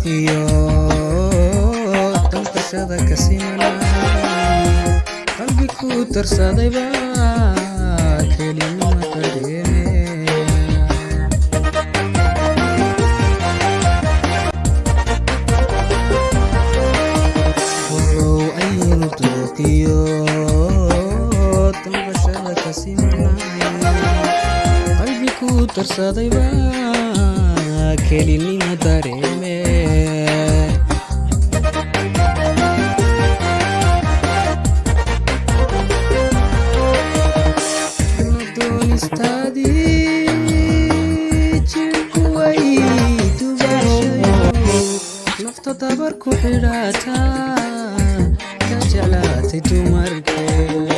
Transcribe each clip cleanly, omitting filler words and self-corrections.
iyo dalbashada ka simanay qalbi ku darsaday baa kelinimo dareemay walow aynu dooqiyo dalbashada ka simanay qalbi ku darsaday baa kelinimo dareemay dabar ku xidhata ka jeclaatay dumarkeeda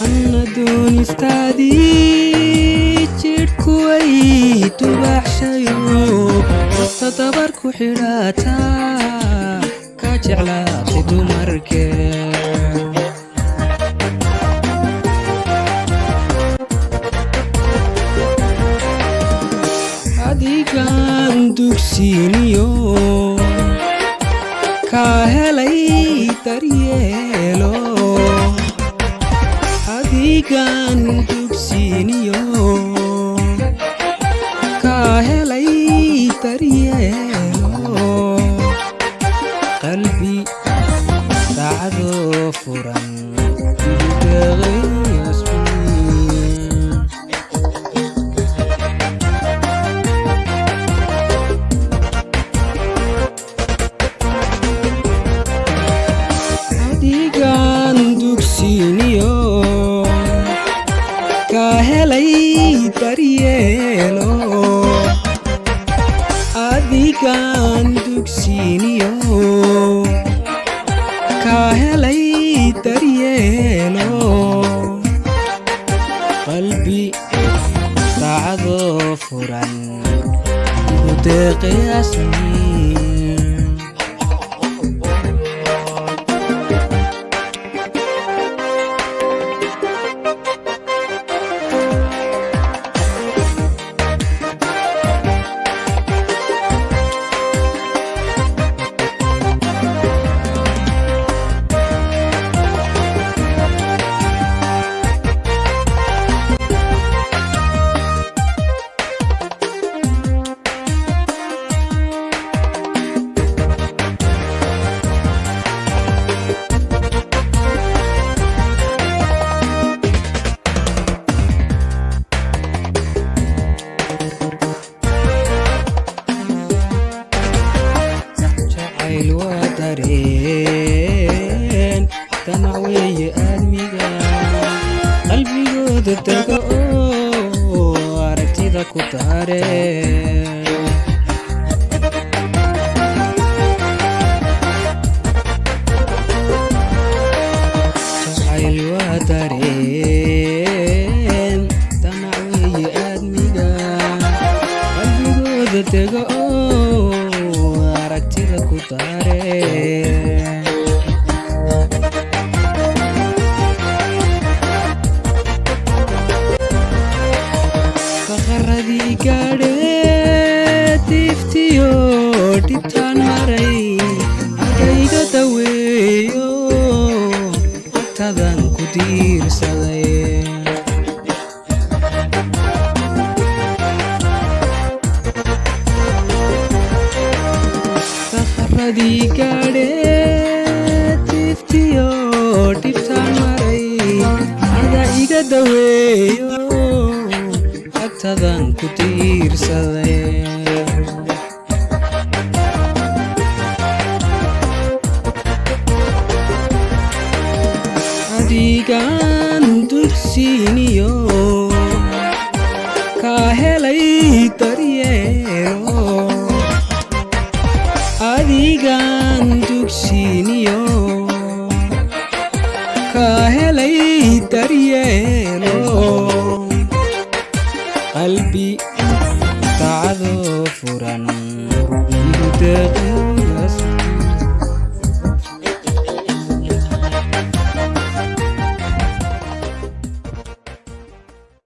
anna doonistaadii jidhku way dubaxshayo nafta dabar ku xidhata ka jeclaatay dumarkeeda adigan dugsiiniyo ka helay daryeelo adigan dugsiiniyo ka helay daryeelo qalbi daacadoo furan dugsiiniyo ka helay daryeelo adigan dugsiiniyo ka helay daryeelo qalbi daacadoo furan igu deeqayaasni dareen danac weeye aadmiga qalbigooda dego oo aragtida ku daareen jacayl waa dareen danac weeye aadmiga qalbigooda dego oo aragtida ku daareen faqaradii gaadhee diiftiyo dhibtaan maray agayga daweeyo agtadan ku diirsaday faqaradii gaadhee diiftiyo dhibtaan maray ada iga daweeyo agtadan ku diirsaday adigan dugsiiniyo ka helay daryeelo adigan dugsiiniyo ka helay daryeelo qalbi daacadoo furan igu deeqay